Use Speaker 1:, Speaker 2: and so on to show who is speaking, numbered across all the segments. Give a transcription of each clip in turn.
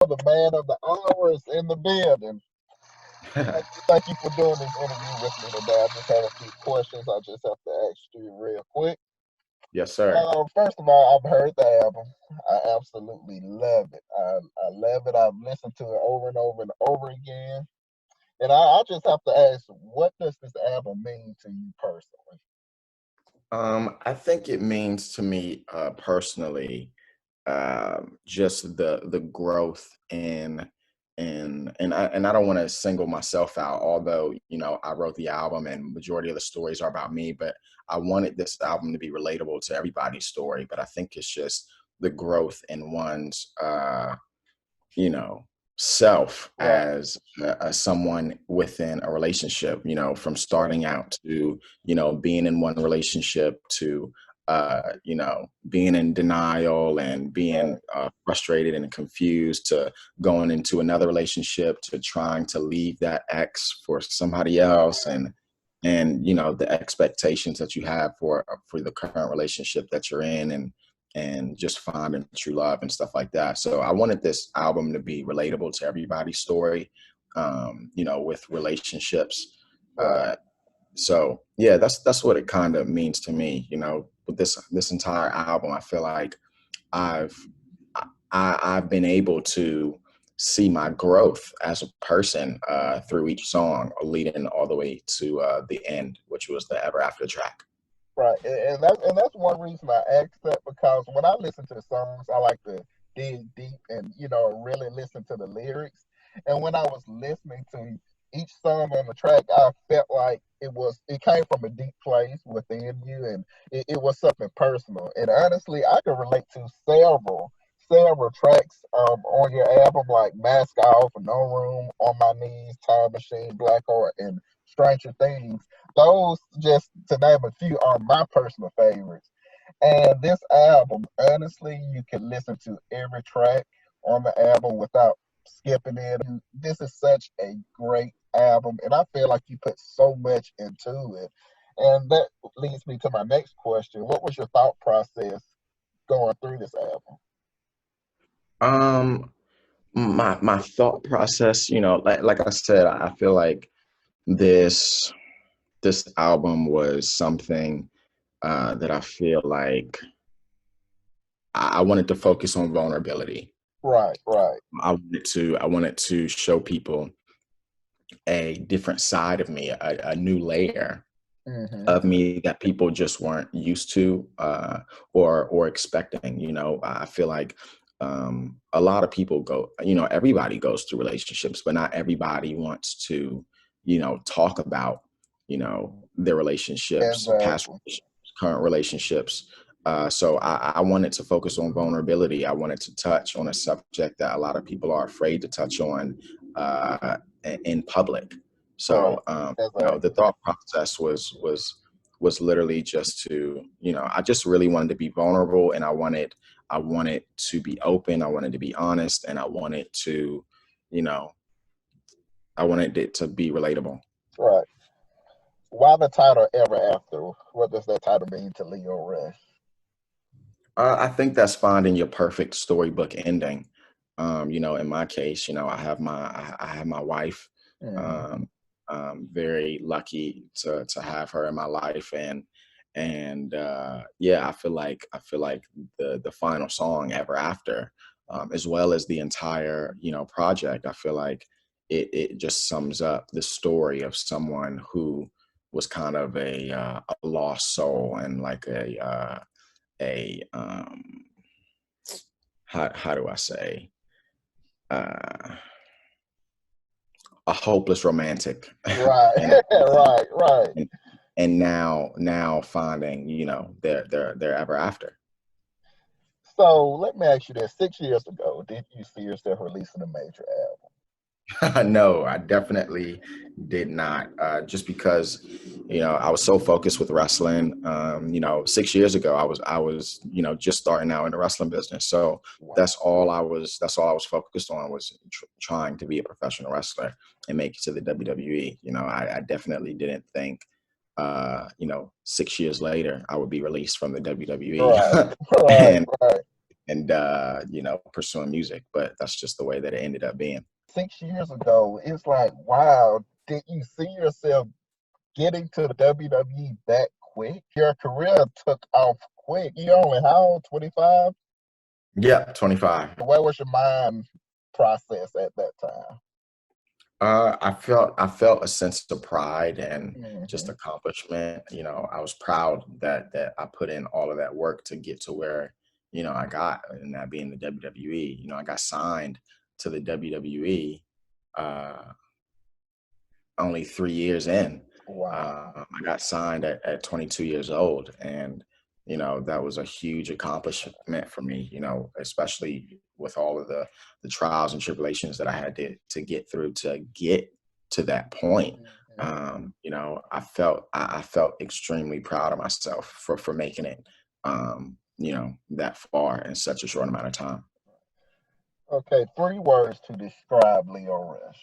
Speaker 1: The man of the hour is in the building. Thank you for doing this interview with me today. I just have a few questions I just have to ask you real quick.
Speaker 2: Yes, sir.
Speaker 1: First of all, I've heard the album. I absolutely love it. I love it. I've listened to it over and over and over again. And I just have to ask, what does this album mean to you personally?
Speaker 2: I think it means to me personally, just the growth and I don't want to single myself out, although I wrote the album and majority of the stories are about me, but I wanted this album to be relatable to everybody's story. But I think it's just the growth in one's you know, self
Speaker 1: Right.
Speaker 2: as someone within a relationship, from starting out to, being in one relationship to, being in denial and being
Speaker 1: Right.
Speaker 2: frustrated and confused to going into another relationship to trying to leave that ex for somebody else and the expectations that you have for the current relationship that you're in and just finding true love and stuff like that. So I wanted this album to be relatable to everybody's story, with relationships.
Speaker 1: Right.
Speaker 2: Uh, so yeah, that's what it kind of means to me. With this entire album, I feel like I've I've been able to see my growth as a person through each song, leading all the way to the end, which was the Ever After track.
Speaker 1: Right, and that's one reason I asked that, because when I listen to the songs, I like to dig deep and really listen to the lyrics. And when I was listening to each song on the track, I felt like it came from a deep place within you, and it was something personal. And honestly, I can relate to several tracks on your album, like Mask Off, No Room, On My Knees, Time Machine, Blackheart, and Stranger Things. Those, just to name a few, are my personal favorites. And this album, honestly, you can listen to every track on the album without skipping it. And this is such a great album, and I feel like you put so much into it. And that leads me to my next question. What was your thought process going through this album?
Speaker 2: Um, my thought process, like I said, I feel like this this album was something that I feel like I wanted to focus on vulnerability.
Speaker 1: Right, right.
Speaker 2: I wanted to show people a different side of me, a new layer
Speaker 1: Hmm.
Speaker 2: of me that people just weren't used to or expecting. I feel like a lot of people everybody goes through relationships, but not everybody wants to talk about their relationships, past
Speaker 1: Exactly.
Speaker 2: relationships, current relationships. So I wanted to focus on vulnerability. I wanted to touch on a subject that a lot of people are afraid to touch on in public.
Speaker 1: Right.
Speaker 2: So the
Speaker 1: Exactly.
Speaker 2: thought process was literally just to, I just really wanted to be vulnerable, and I wanted to be open, I wanted to be honest, and you know, I wanted it to be relatable.
Speaker 1: Right. Why the title Ever After? What does that title mean to Leo Rush?
Speaker 2: I think that's finding your perfect storybook ending. In my case, I have my wife.
Speaker 1: Hmm.
Speaker 2: Um, I'm very lucky to have her in my life, and yeah, I feel like the final song, Ever After, as well as the entire project. I feel like it just sums up the story of someone who was kind of a lost soul and like a how do I say, uh, a hopeless romantic,
Speaker 1: Right,
Speaker 2: and
Speaker 1: right, right.
Speaker 2: and and now finding their ever after.
Speaker 1: So let me ask you this: 6 years ago, did you see yourself releasing a major album?
Speaker 2: No, I definitely did not. Just because, I was so focused with wrestling. 6 years ago, I was just starting out in the wrestling business. So
Speaker 1: Wow.
Speaker 2: that's all I was focused on was trying to be a professional wrestler and make it to the WWE. I definitely didn't think, 6 years later, I would be released from the WWE.
Speaker 1: Right, right,
Speaker 2: and
Speaker 1: right.
Speaker 2: and pursuing music. But that's just the way that it ended up being.
Speaker 1: 6 years ago, it's like, wow, did you see yourself getting to the WWE that quick? Your career took off quick. You only how old? 25?
Speaker 2: Yeah, 25.
Speaker 1: What was your mind process at that time?
Speaker 2: I felt a sense of pride and just
Speaker 1: Hmm.
Speaker 2: accomplishment. I was proud that I put in all of that work to get to where I got, and that being the WWE. I got signed to the WWE uh, only 3 years in.
Speaker 1: Wow.
Speaker 2: I got signed at 22 years old, and that was a huge accomplishment for me. Especially with all of the trials and tribulations that I had to get through to get to that point.
Speaker 1: Hmm.
Speaker 2: I felt extremely proud of myself for making it. That far in such a short amount of time.
Speaker 1: Okay, 3 words to describe Leo Rush.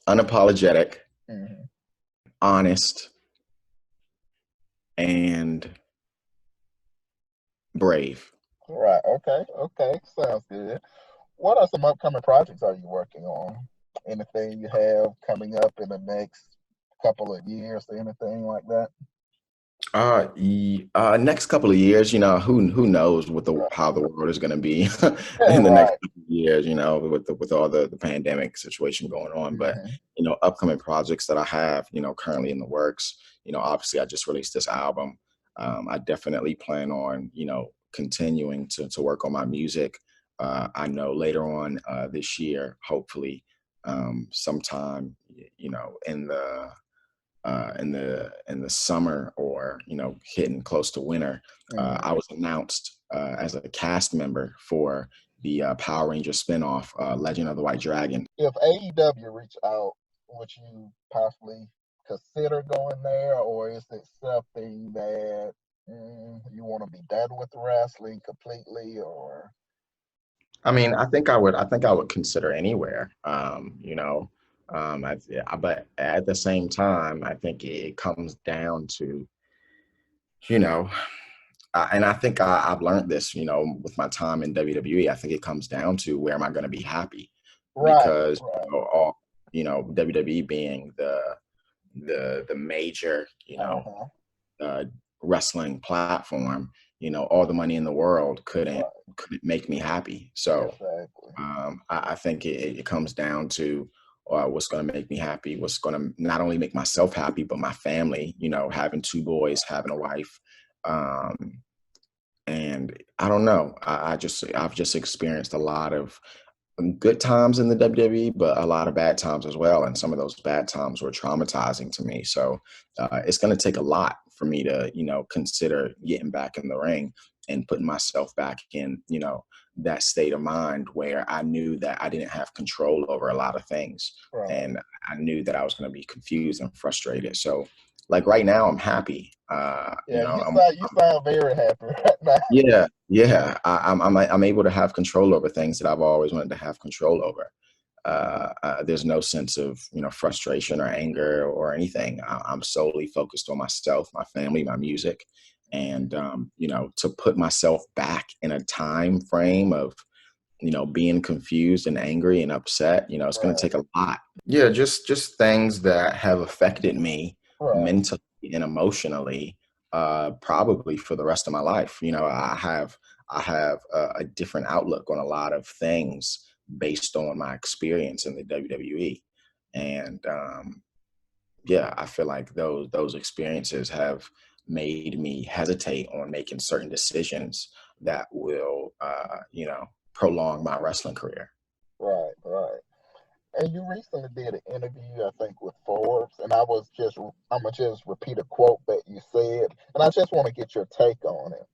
Speaker 2: Unapologetic,
Speaker 1: Hmm.
Speaker 2: honest, and brave.
Speaker 1: Right. Okay. Okay. Sounds good. What are some upcoming projects are you working on? Anything you have coming up in the next couple of years, anything like that?
Speaker 2: Next couple of years, who knows what the
Speaker 1: Right.
Speaker 2: how the world is going to be in the next
Speaker 1: Right.
Speaker 2: couple of years, with all the pandemic situation going on. But
Speaker 1: Hmm.
Speaker 2: upcoming projects that I have, currently in the works. Obviously, I just released this album. I definitely plan on, continuing to work on my music. I know later on this year, hopefully, sometime, in the summer, or hitting close to winter,
Speaker 1: Hmm.
Speaker 2: I was announced as a cast member for the Power Ranger spinoff, Legend of the White Dragon.
Speaker 1: If AEW reach out, would you possibly consider going there, or is it something that you want to be done with wrestling completely, or?
Speaker 2: I mean, I think I would consider anywhere. But at the same time, I think it comes down to, you know, and I think I've learned this, with my time in WWE. I think it comes down to where am I going to be happy,
Speaker 1: Right,
Speaker 2: because
Speaker 1: right.
Speaker 2: WWE being the major,
Speaker 1: Uh-huh.
Speaker 2: uh, wrestling platform, all the money in the world
Speaker 1: Right.
Speaker 2: couldn't make me happy. So
Speaker 1: Exactly.
Speaker 2: I think it comes down to what's going to make me happy, what's going to not only make myself happy, but my family. Having two boys, having a wife. Um, and I don't know. I've just experienced a lot of good times in the WWE, but a lot of bad times as well. And some of those bad times were traumatizing to me. So it's going to take a lot for me to, consider getting back in the ring and putting myself back in, that state of mind where I knew that I didn't have control over a lot of things.
Speaker 1: Right.
Speaker 2: And I knew that I was going to be confused and frustrated. So, like right now, I'm happy.
Speaker 1: Yeah, you sound very happy right now.
Speaker 2: Yeah, yeah. I'm able to have control over things that I've always wanted to have control over. There's no sense of frustration or anger or anything. I'm solely focused on myself, my family, my music, and to put myself back in a time frame of being confused and angry and upset. It's going to
Speaker 1: Right.
Speaker 2: take a lot. Yeah, just things that have affected me
Speaker 1: Right.
Speaker 2: mentally and emotionally, probably for the rest of my life. I have a different outlook on a lot of things based on my experience in the WWE, and yeah, I feel like those experiences have made me hesitate on making certain decisions that will, prolong my wrestling career.
Speaker 1: Right. Right. And you recently did an interview, I think, with Forbes, and I'm gonna just repeat a quote that you said, and I just want to get your take on it.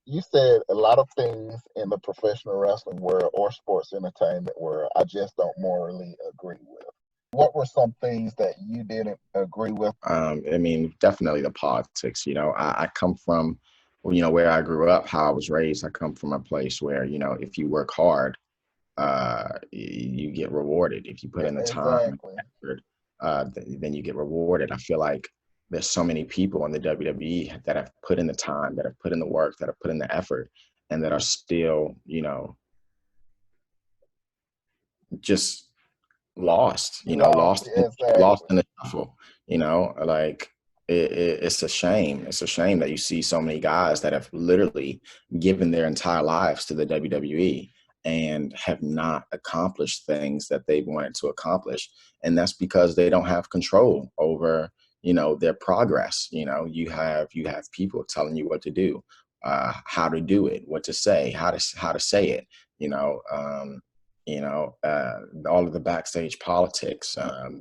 Speaker 1: You said a lot of things in the professional wrestling world or sports entertainment world I just don't morally agree with. What were some things that you didn't agree with?
Speaker 2: I mean, definitely the politics. I come from, where I grew up, how I was raised. I come from a place where, if you work hard, you get rewarded. If you put in the time and
Speaker 1: Exactly.
Speaker 2: effort, then you get rewarded. I feel like there's so many people in the WWE that have put in the time, that have put in the work, that have put in the effort, and that are still, just lost,
Speaker 1: Lost,
Speaker 2: lost
Speaker 1: exactly.
Speaker 2: in the shuffle, like it's a shame. It's a shame that you see so many guys that have literally given their entire lives to the WWE and have not accomplished things that they wanted to accomplish. And that's because they don't have control over, their progress. You have people telling you what to do, how to do it, what to say, how to say it, you know, um, all of the backstage politics,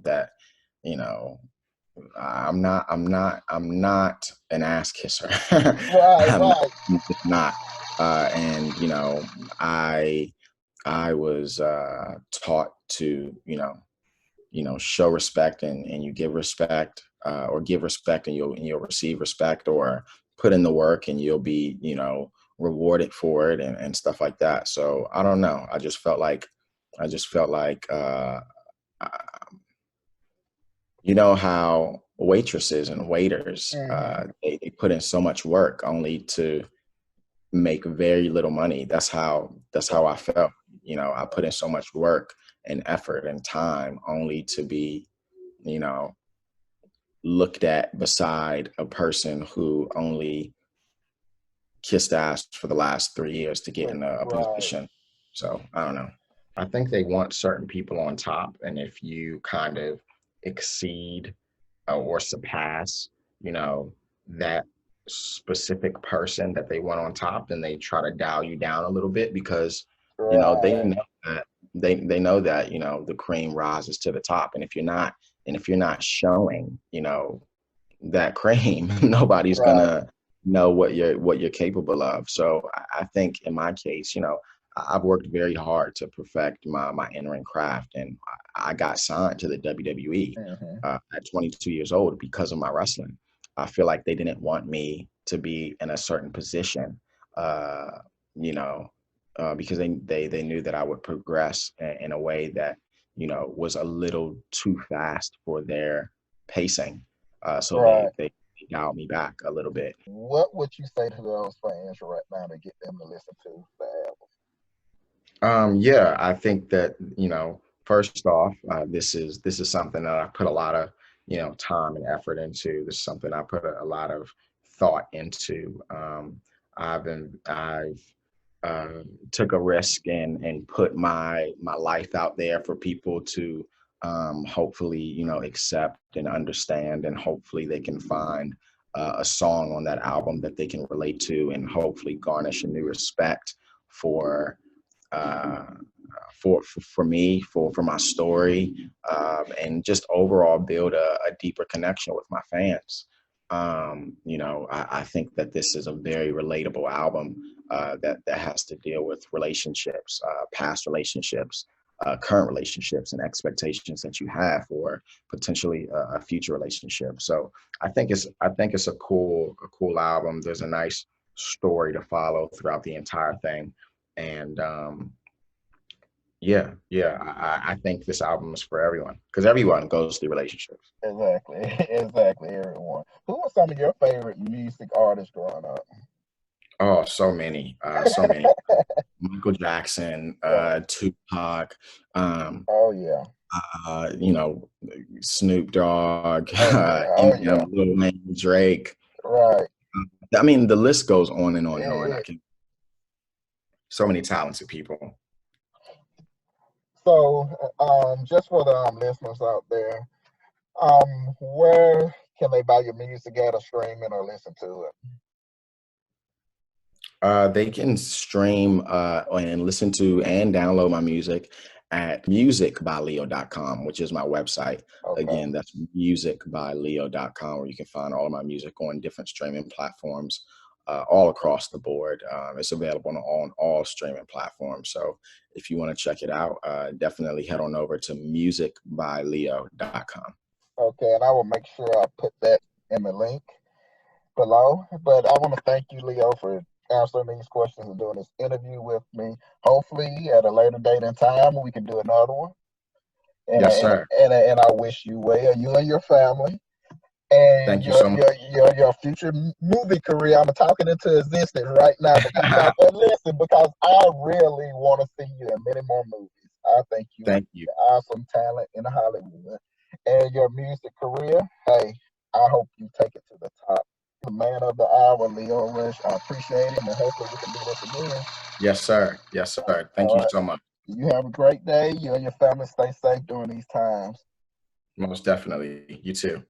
Speaker 2: that, you know, I'm not an ass kisser.
Speaker 1: Right,
Speaker 2: I'm not,
Speaker 1: right.
Speaker 2: I'm just not. And I was taught to, show respect, and you give respect, or give respect and you'll receive respect, or put in the work and you'll be, rewarded for it, and stuff like that. So I don't know. I just felt like uh, how waitresses and waiters,
Speaker 1: Hmm.
Speaker 2: they put in so much work only to make very little money. That's how I felt. I put in so much work and effort and time only to be, you know, looked at beside a person who only kissed ass for the last 3 years to get in a
Speaker 1: Right.
Speaker 2: position. So I don't know. I think they want certain people on top, and if you kind of exceed, or surpass, you know, that specific person that they want on top, then they try to dial you down a little bit, because, they
Speaker 1: Right.
Speaker 2: know that they know that, the cream rises to the top. And if you're not showing, that cream, nobody's
Speaker 1: Right.
Speaker 2: gonna know what you're capable of. So I think in my case, I've worked very hard to perfect my in-ring craft, and I got signed to the WWE
Speaker 1: Hmm.
Speaker 2: at 22 years old because of my wrestling. I feel like they didn't want me to be in a certain position, uh, you know, because they knew that I would progress in a way that, was a little too fast for their pacing. So
Speaker 1: Right.
Speaker 2: they dialed me back a little bit.
Speaker 1: What would you say to those fans right now to get them to listen to the album?
Speaker 2: Yeah, I think that, first off, this is something that I put a lot of, time and effort into. This is something I put a lot of thought into. I've took a risk and put my life out there for people to, hopefully, accept and understand, and hopefully they can find a song on that album that they can relate to, and hopefully garnish a new respect for, uh, for me, for my story, and just overall build a deeper connection with my fans. I think that this is a very relatable album, that has to deal with relationships, past relationships, current relationships, and expectations that you have for potentially a future relationship. So I think it's a cool album. There's a nice story to follow throughout the entire thing, and yeah, I think this album is for everyone, because everyone goes through relationships.
Speaker 1: Exactly. Exactly, everyone. Who were some of your favorite music artists growing up?
Speaker 2: Oh, so many, so many. Michael Jackson,
Speaker 1: Right.
Speaker 2: Tupac, um,
Speaker 1: Oh yeah.
Speaker 2: you know, Snoop Dogg,
Speaker 1: Oh yeah. Oh
Speaker 2: Eminem,
Speaker 1: yeah.
Speaker 2: Lil Wayne, Drake.
Speaker 1: Right.
Speaker 2: I mean, the list goes on and on and on.
Speaker 1: It,
Speaker 2: So many talented people.
Speaker 1: so, just for the listeners out there, where can they buy your music at, or stream it, or listen to it?
Speaker 2: They can stream, and listen to and download my music at musicbyleo.com, which is my website.
Speaker 1: Okay.
Speaker 2: Again, that's musicbyleo.com, where you can find all of my music on different streaming platforms, all across the board. It's available on all streaming platforms. So if you want to check it out, definitely head on over to musicbyleo.com.
Speaker 1: Okay, and I will make sure I put that in the link below. But I want to thank you, Leo, for answering these questions and doing this interview with me. Hopefully, at a later date and time, we can do another one. And
Speaker 2: Yes,
Speaker 1: I,
Speaker 2: sir.
Speaker 1: and I wish you well, you and your family. and
Speaker 2: Thank you so much.
Speaker 1: your future movie career. I'm talking into existence right now because but listen, because I really want to see you in many more movies. I think you would
Speaker 2: Thank
Speaker 1: be
Speaker 2: you.
Speaker 1: an awesome talent in Hollywood, and your music career. Hey, I hope you take it to the top. The man of the hour, Leo Rush. I appreciate it, and hopefully we can do this again.
Speaker 2: Yes, sir. Yes, sir. Thank
Speaker 1: All
Speaker 2: you
Speaker 1: right.
Speaker 2: so much.
Speaker 1: You have a great day. You and your family stay safe during these times.
Speaker 2: Most definitely. You too.